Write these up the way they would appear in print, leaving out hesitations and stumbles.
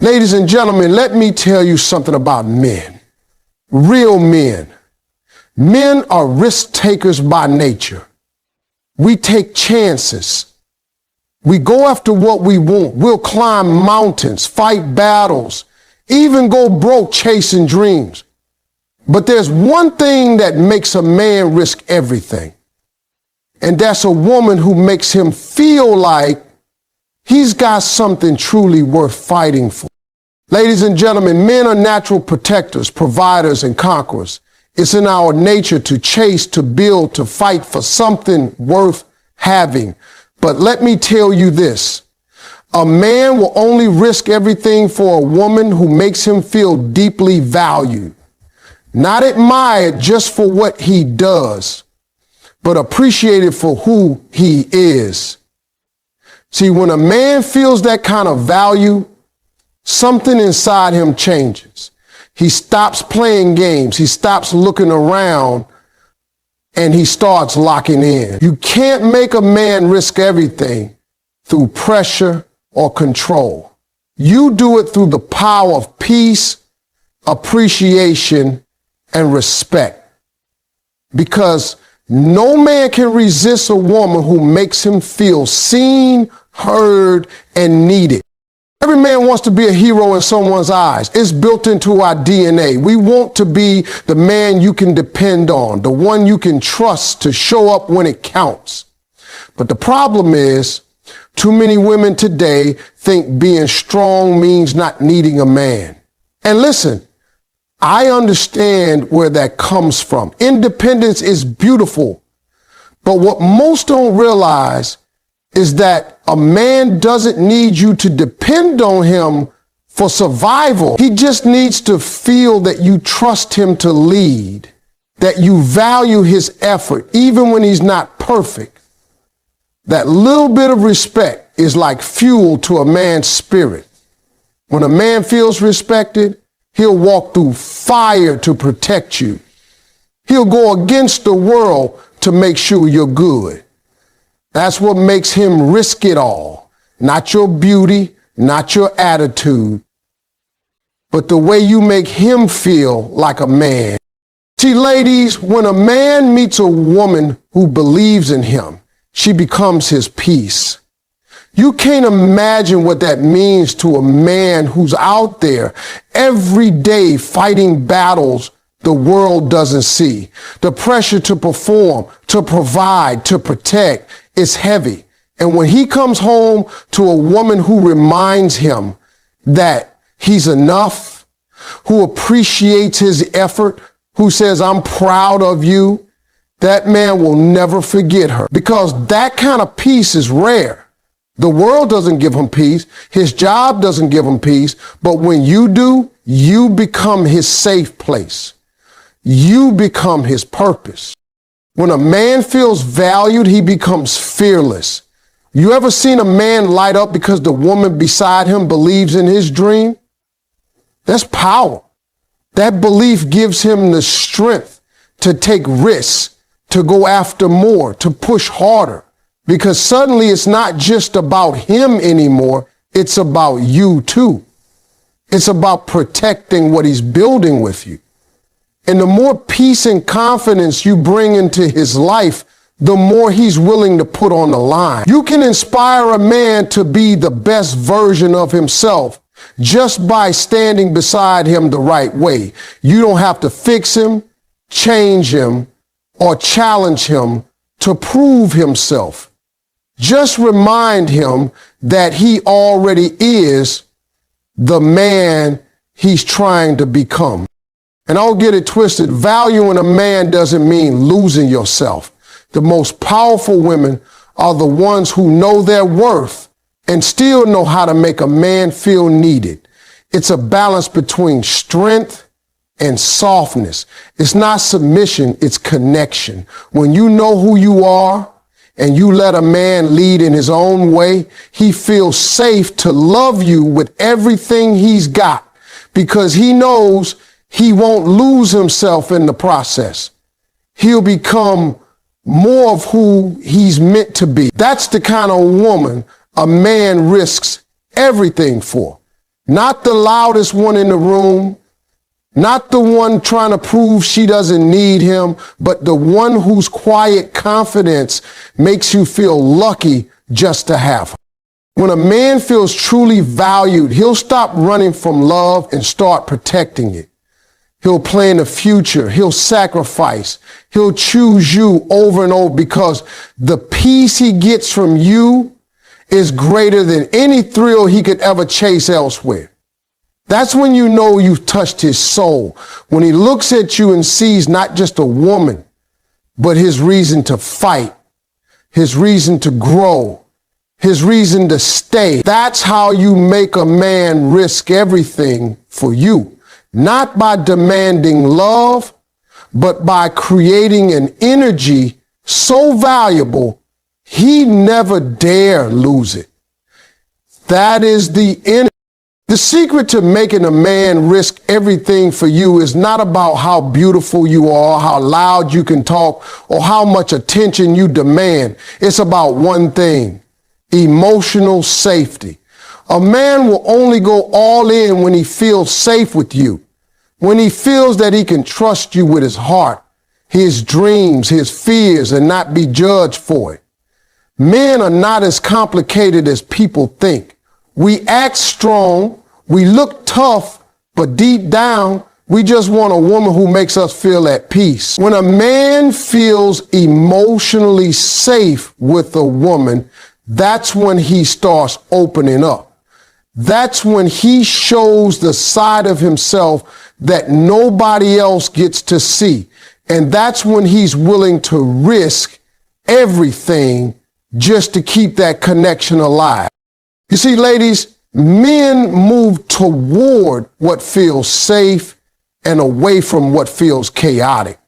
Ladies and gentlemen, let me tell you something about men. Real men. Men are risk takers by nature. We take chances. We go after what we want. We'll climb mountains, fight battles, even go broke chasing dreams. But there's one thing that makes a man risk everything. And that's a woman who makes him feel like he's got something truly worth fighting for. Ladies and gentlemen, men are natural protectors, providers, and conquerors. It's in our nature to chase, to build, to fight for something worth having. But let me tell you this. A man will only risk everything for a woman who makes him feel deeply valued. Not admired just for what he does, but appreciated for who he is. See, when a man feels that kind of value, something inside him changes. He stops playing games. He stops looking around and he starts locking in. You can't make a man risk everything through pressure or control. You do it through the power of peace, appreciation, and respect. Because no man can resist a woman who makes him feel seen, heard, and needed. Every man wants to be a hero in someone's eyes. It's built into our DNA. We want to be the man you can depend on, the one you can trust to show up when it counts. But the problem is, too many women today think being strong means not needing a man. And listen, I understand where that comes from. Independence is beautiful. But what most don't realize is that a man doesn't need you to depend on him for survival. He just needs to feel that you trust him to lead, that you value his effort, even when he's not perfect. That little bit of respect is like fuel to a man's spirit. When a man feels respected, he'll walk through fire to protect you. He'll go against the world to make sure you're good. That's what makes him risk it all. Not your beauty, not your attitude, but the way you make him feel like a man. See, ladies, when a man meets a woman who believes in him, she becomes his peace. You can't imagine what that means to a man who's out there every day fighting battles the world doesn't see. The pressure to perform, to provide, to protect is heavy. And when he comes home to a woman who reminds him that he's enough, who appreciates his effort, who says, "I'm proud of you," that man will never forget her, because that kind of peace is rare. The world doesn't give him peace. His job doesn't give him peace. But when you do, you become his safe place. You become his purpose. When a man feels valued, he becomes fearless. You ever seen a man light up because the woman beside him believes in his dream? That's power. That belief gives him the strength to take risks, to go after more, to push harder. Because suddenly it's not just about him anymore. It's about you too. It's about protecting what he's building with you. And the more peace and confidence you bring into his life, the more he's willing to put on the line. You can inspire a man to be the best version of himself just by standing beside him the right way. You don't have to fix him, change him, or challenge him to prove himself. Just remind him that he already is the man he's trying to become. And don't get it twisted. Valuing a man doesn't mean losing yourself. The most powerful women are the ones who know their worth and still know how to make a man feel needed. It's a balance between strength and softness. It's not submission, it's connection. When you know who you are and you let a man lead in his own way, he feels safe to love you with everything he's got, because he knows he won't lose himself in the process. He'll become more of who he's meant to be. That's the kind of woman a man risks everything for. Not the loudest one in the room, not the one trying to prove she doesn't need him, but the one whose quiet confidence makes you feel lucky just to have her. When a man feels truly valued, he'll stop running from love and start protecting it. He'll plan the future. He'll sacrifice. He'll choose you over and over because the peace he gets from you is greater than any thrill he could ever chase elsewhere. That's when you know you've touched his soul. When he looks at you and sees not just a woman, but his reason to fight, his reason to grow, his reason to stay. That's how you make a man risk everything for you. Not by demanding love, but by creating an energy so valuable, he never dare lose it. That is the energy. The secret to making a man risk everything for you is not about how beautiful you are, how loud you can talk, or how much attention you demand. It's about one thing: emotional safety. A man will only go all in when he feels safe with you, when he feels that he can trust you with his heart, his dreams, his fears, and not be judged for it. Men are not as complicated as people think. We act strong, we look tough, but deep down, we just want a woman who makes us feel at peace. When a man feels emotionally safe with a woman, that's when he starts opening up. That's when he shows the side of himself that nobody else gets to see. And that's when he's willing to risk everything just to keep that connection alive. You see, ladies, men move toward what feels safe and away from what feels chaotic.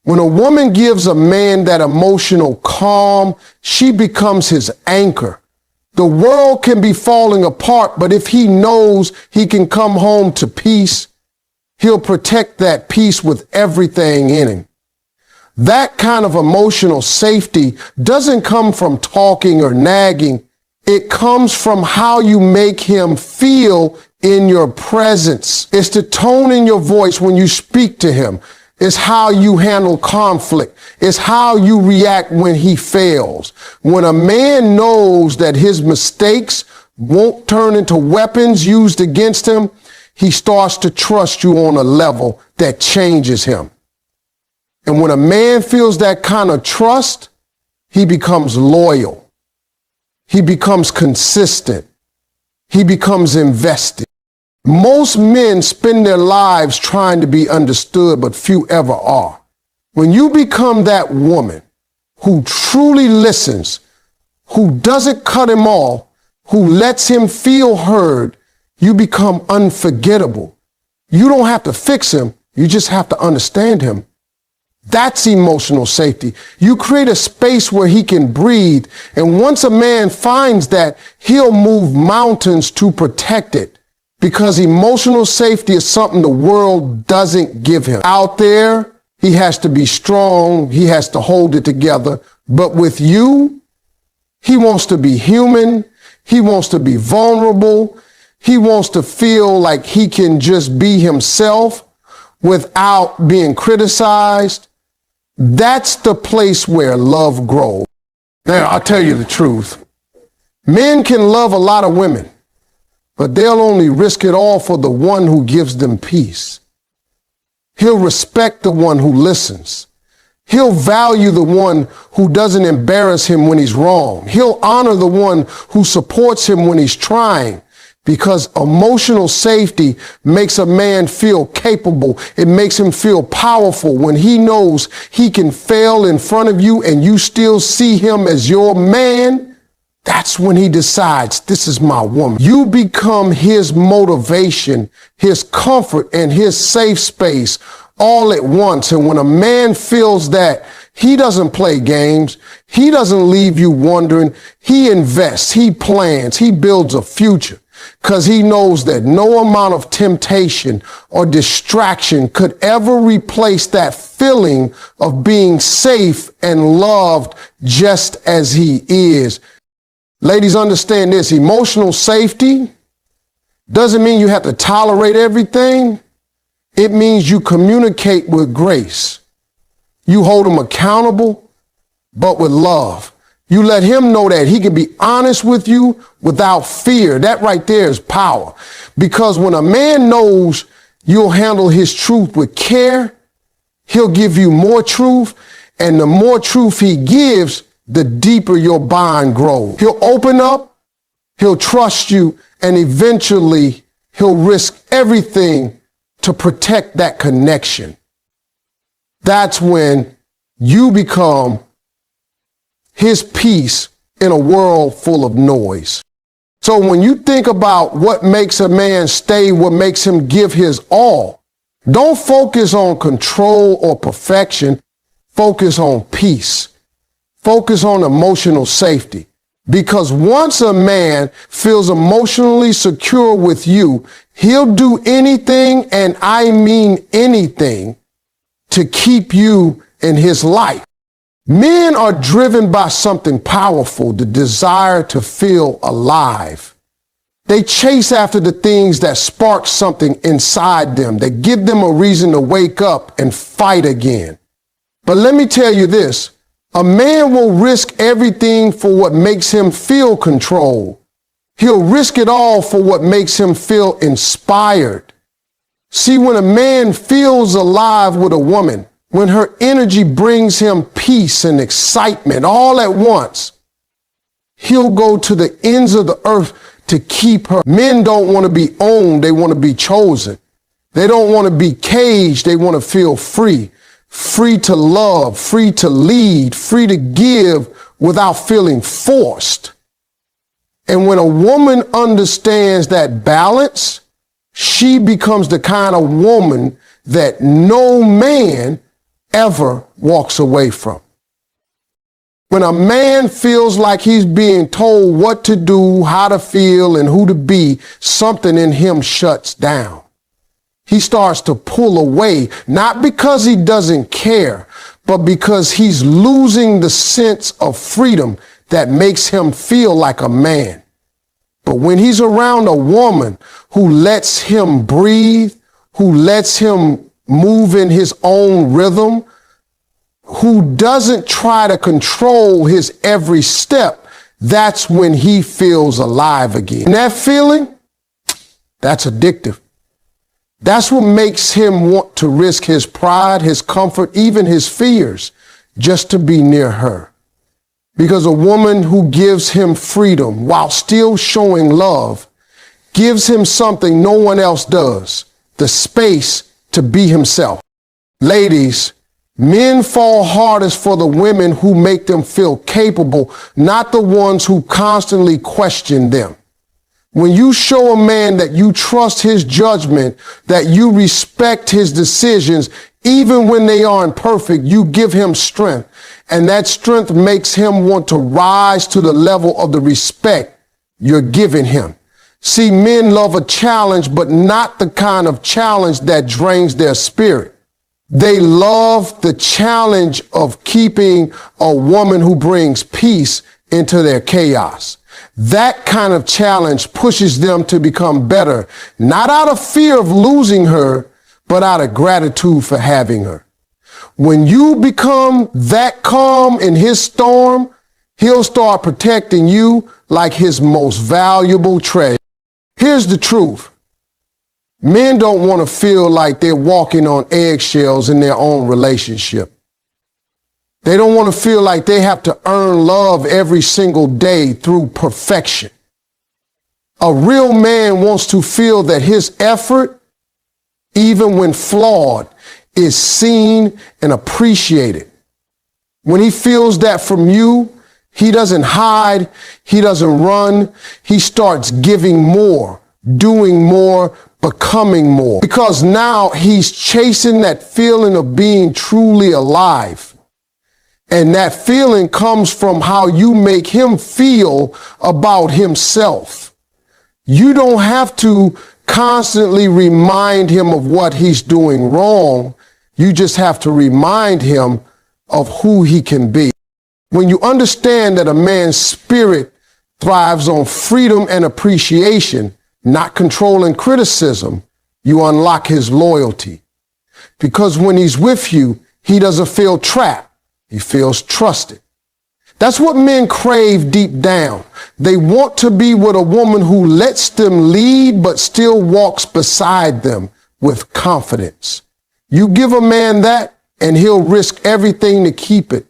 When a woman gives a man that emotional calm, she becomes his anchor. The world can be falling apart, but if he knows he can come home to peace, he'll protect that peace with everything in him. That kind of emotional safety doesn't come from talking or nagging. It comes from how you make him feel in your presence. It's the tone in your voice when you speak to him. It's how you handle conflict. It's how you react when he fails. When a man knows that his mistakes won't turn into weapons used against him, he starts to trust you on a level that changes him. And when a man feels that kind of trust, he becomes loyal. He becomes consistent. He becomes invested. Most men spend their lives trying to be understood, but few ever are. When you become that woman who truly listens, who doesn't cut him off, who lets him feel heard, you become unforgettable. You don't have to fix him. You just have to understand him. That's emotional safety. You create a space where he can breathe. And once a man finds that, he'll move mountains to protect it. Because emotional safety is something the world doesn't give him. Out there, he has to be strong. He has to hold it together. But with you, he wants to be human. He wants to be vulnerable. He wants to feel like he can just be himself without being criticized. That's the place where love grows. Now, I'll tell you the truth. Men can love a lot of women, but they'll only risk it all for the one who gives them peace. He'll respect the one who listens. He'll value the one who doesn't embarrass him when he's wrong. He'll honor the one who supports him when he's trying. Because emotional safety makes a man feel capable. It makes him feel powerful when he knows he can fail in front of you and you still see him as your man. That's when he decides, this is my woman. You become his motivation, his comfort, and his safe space all at once. And when a man feels that, he doesn't play games. He doesn't leave you wondering. He invests, he plans, he builds a future. Because he knows that no amount of temptation or distraction could ever replace that feeling of being safe and loved just as he is. Ladies, understand this. Emotional safety doesn't mean you have to tolerate everything. It means you communicate with grace. You hold him accountable, but with love. You let him know that he can be honest with you without fear. That right there is power. Because when a man knows you'll handle his truth with care, he'll give you more truth. And the more truth he gives, the deeper your bond grows. He'll open up, he'll trust you, and eventually he'll risk everything to protect that connection. That's when you become his peace in a world full of noise. So when you think about what makes a man stay, what makes him give his all, don't focus on control or perfection. Focus on peace. Focus on emotional safety. Because once a man feels emotionally secure with you, he'll do anything, and I mean anything, to keep you in his life. Men are driven by something powerful, the desire to feel alive. They chase after the things that spark something inside them, that give them a reason to wake up and fight again. But let me tell you this, a man will risk everything for what makes him feel controlled. He'll risk it all for what makes him feel inspired. See, when a man feels alive with a woman, when her energy brings him peace and excitement all at once, he'll go to the ends of the earth to keep her. Men don't want to be owned, they want to be chosen. They don't want to be caged, they want to feel free. Free to love, free to lead, free to give without feeling forced. And when a woman understands that balance, she becomes the kind of woman that no man ever walks away from. When a man feels like he's being told what to do, how to feel, and who to be, something in him shuts down. He starts to pull away, not because he doesn't care, but because he's losing the sense of freedom that makes him feel like a man. But when he's around a woman who lets him breathe, who lets him move in his own rhythm, who doesn't try to control his every step, that's when he feels alive again. And that feeling, that's addictive. That's what makes him want to risk his pride, his comfort, even his fears, just to be near her. Because a woman who gives him freedom while still showing love gives him something no one else does, the space to be himself. Ladies, men fall hardest for the women who make them feel capable, not the ones who constantly question them. When you show a man that you trust his judgment, that you respect his decisions, even when they aren't perfect, you give him strength. And that strength makes him want to rise to the level of the respect you're giving him. See, men love a challenge, but not the kind of challenge that drains their spirit. They love the challenge of keeping a woman who brings peace into their chaos. That kind of challenge pushes them to become better, not out of fear of losing her, but out of gratitude for having her. When you become that calm in his storm, he'll start protecting you like his most valuable treasure. Here's the truth. Men don't want to feel like they're walking on eggshells in their own relationship. They don't want to feel like they have to earn love every single day through perfection. A real man wants to feel that his effort, even when flawed, is seen and appreciated. When he feels that from you, he doesn't hide, he doesn't run, he starts giving more, doing more, becoming more. Because now he's chasing that feeling of being truly alive. And that feeling comes from how you make him feel about himself. You don't have to constantly remind him of what he's doing wrong. You just have to remind him of who he can be. When you understand that a man's spirit thrives on freedom and appreciation, not control and criticism, you unlock his loyalty. Because when he's with you, he doesn't feel trapped. He feels trusted. That's what men crave deep down. They want to be with a woman who lets them lead but still walks beside them with confidence. You give a man that, and he'll risk everything to keep it.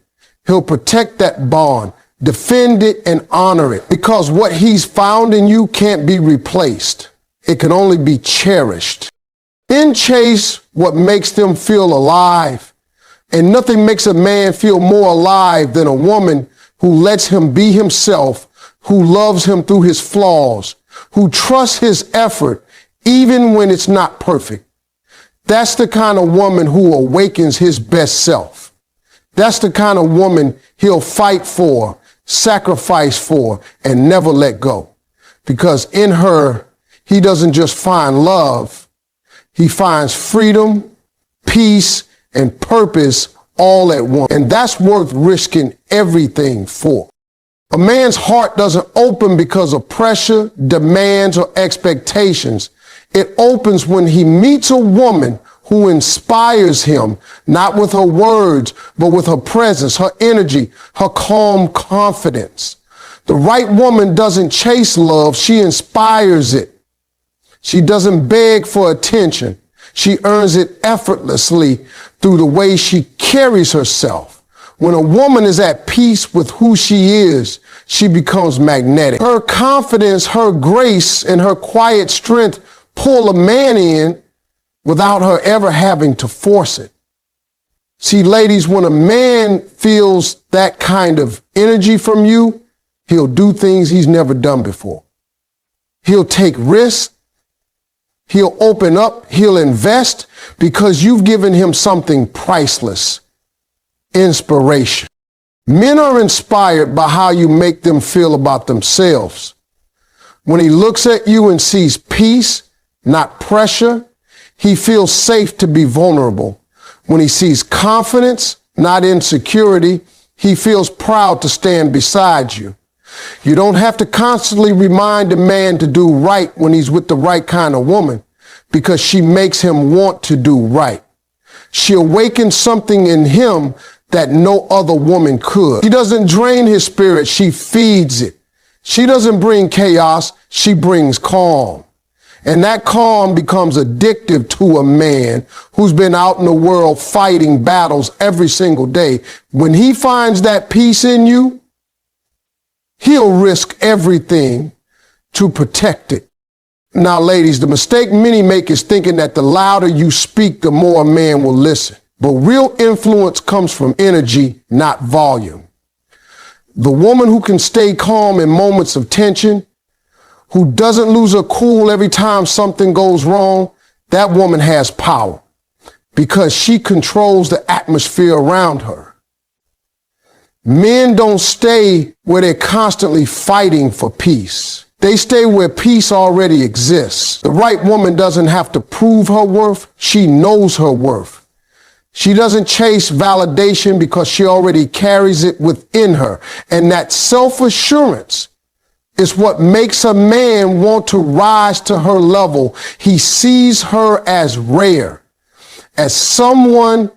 He'll protect that bond, defend it, and honor it, because what he's found in you can't be replaced. It can only be cherished. Men chase what makes them feel alive, and nothing makes a man feel more alive than a woman who lets him be himself, who loves him through his flaws, who trusts his effort even when it's not perfect. That's the kind of woman who awakens his best self. That's the kind of woman he'll fight for, sacrifice for, and never let go. Because in her, he doesn't just find love, he finds freedom, peace, and purpose all at once. And that's worth risking everything for. A man's heart doesn't open because of pressure, demands, or expectations. It opens when he meets a woman who inspires him, not with her words, but with her presence, her energy, her calm confidence. The right woman doesn't chase love, she inspires it. She doesn't beg for attention. She earns it effortlessly through the way she carries herself. When a woman is at peace with who she is, she becomes magnetic. Her confidence, her grace, and her quiet strength pull a man in without her ever having to force it. See, ladies, when a man feels that kind of energy from you, he'll do things he's never done before. He'll take risks. He'll open up, he'll invest, because you've given him something priceless, inspiration. Men are inspired by how you make them feel about themselves. When he looks at you and sees peace, not pressure, he feels safe to be vulnerable. When he sees confidence, not insecurity, he feels proud to stand beside you. You don't have to constantly remind a man to do right when he's with the right kind of woman, because she makes him want to do right. She awakens something in him that no other woman could. She doesn't drain his spirit, she feeds it. She doesn't bring chaos, she brings calm. And that calm becomes addictive to a man who's been out in the world fighting battles every single day. When he finds that peace in you, he'll risk everything to protect it. Now, ladies, the mistake many make is thinking that the louder you speak, the more a man will listen. But real influence comes from energy, not volume. The woman who can stay calm in moments of tension, who doesn't lose her cool every time something goes wrong, that woman has power because she controls the atmosphere around her. Men don't stay where they're constantly fighting for peace. They stay where peace already exists. The right woman doesn't have to prove her worth. She knows her worth. She doesn't chase validation because she already carries it within her. And that self-assurance is what makes a man want to rise to her level. He sees her as rare, as someone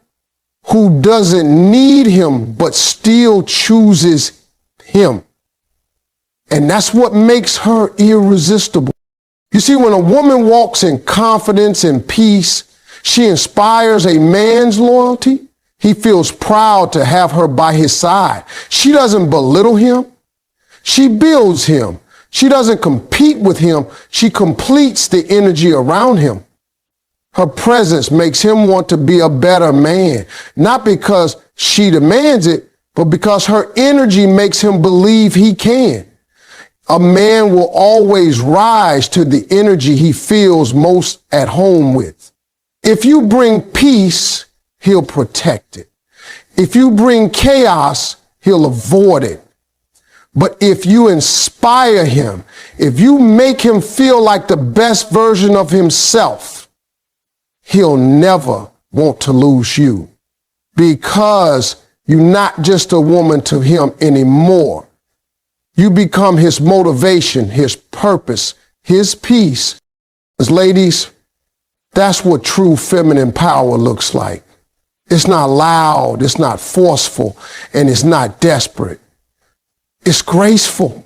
who doesn't need him, but still chooses him. And that's what makes her irresistible. You see, when a woman walks in confidence and peace, she inspires a man's loyalty. He feels proud to have her by his side. She doesn't belittle him. She builds him. She doesn't compete with him. She completes the energy around him. Her presence makes him want to be a better man, not because she demands it, but because her energy makes him believe he can. A man will always rise to the energy he feels most at home with. If you bring peace, he'll protect it. If you bring chaos, he'll avoid it. But if you inspire him, if you make him feel like the best version of himself, he'll never want to lose you, because you're not just a woman to him anymore. You become his motivation, his purpose, his peace. Because ladies, that's what true feminine power looks like. It's not loud, it's not forceful, and it's not desperate. It's graceful.